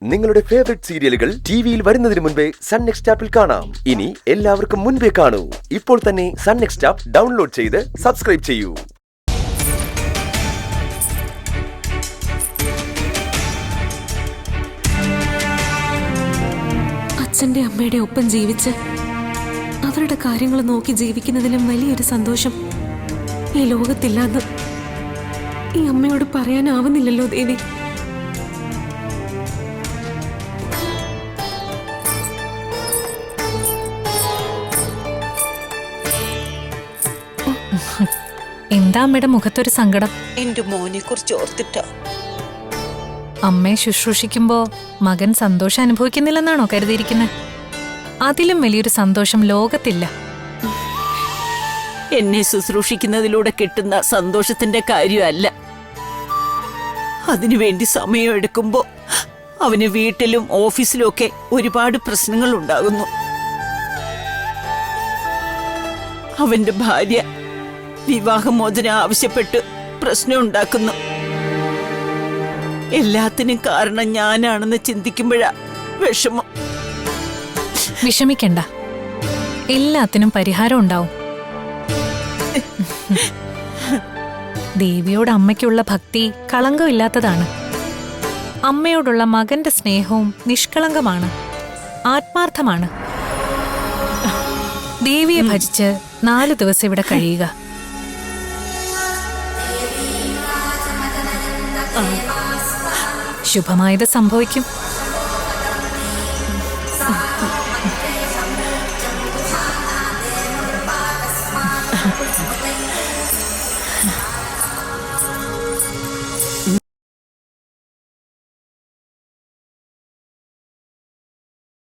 നിങ്ങളുടെ ഫേവറേറ്റ് സീരിയലുകൾ ടിവിയിൽ വരുന്നതിന് മുൻപേ സൺ നെക്സ്റ്റ് ആപ്പിൽ കാണാം. ഇനി എല്ലാവർക്കും മുൻപേ കാണൂ. ഇപ്പോൾ തന്നെ സൺ നെക്സ്റ്റ് ആപ്പ് ഡൗൺലോഡ് ചെയ്ത് സബ്സ്ക്രൈബ് ചെയ്യൂ. അച്ഛന്റെ അമ്മയുടെ ഒപ്പം ജീവിച്ച് അവരുടെ കാര്യങ്ങൾ നോക്കി ജീവിക്കുന്നതിലും വലിയൊരു സന്തോഷം ഈ ലോകത്തില്ലാന്ന് ഈ അമ്മയോട് പറയാനാവുന്നില്ലല്ലോ ദേവി. എന്താ അമ്മയുടെ മുഖത്തൊരു സങ്കടം? എന്റെ മോനെ കുറിച്ച് ഓർത്തിട്ടാ. അമ്മയെ ശുശ്രൂഷിക്കുമ്പോ മകൻ സന്തോഷം അനുഭവിക്കുന്നില്ലെന്നാണോ കരുതിയിരിക്കുന്നത്? അതിലും വലിയൊരു സന്തോഷം ലോകത്തില്ല. എന്നെ ശുശ്രൂഷിക്കുന്നതിലൂടെ കിട്ടുന്ന സന്തോഷത്തിന്റെ കാര്യമല്ല. അതിനുവേണ്ടി സമയമെടുക്കുമ്പോ അവന് വീട്ടിലും ഓഫീസിലും ഒക്കെ ഒരുപാട് പ്രശ്നങ്ങൾ ഉണ്ടാകുന്നു. അവന്റെ ഭാര്യ വിവാഹമോചനം ആവശ്യപ്പെട്ട് പ്രശ്നം ഉണ്ടാക്കുന്നു. എല്ലാത്തിനും കാരണം ഞാനാണെന്ന് ചിന്തിക്കുമ്പോഴാ വിഷമം. വിഷമിക്കണ്ട, എല്ലാത്തിനും പരിഹാരം ഉണ്ടാവും. ദേവിയോട് അമ്മയ്ക്കുള്ള ഭക്തി കളങ്കമില്ലാത്തതാണ്. അമ്മയോടുള്ള മകന്റെ സ്നേഹവും നിഷ്കളങ്കമാണ്, ആത്മാർത്ഥമാണ്. ദേവിയെ ഭജിച്ച് 4 ദിവസം ഇവിടെ കഴിയുക. ശുഭമായത് സംഭവിക്കും.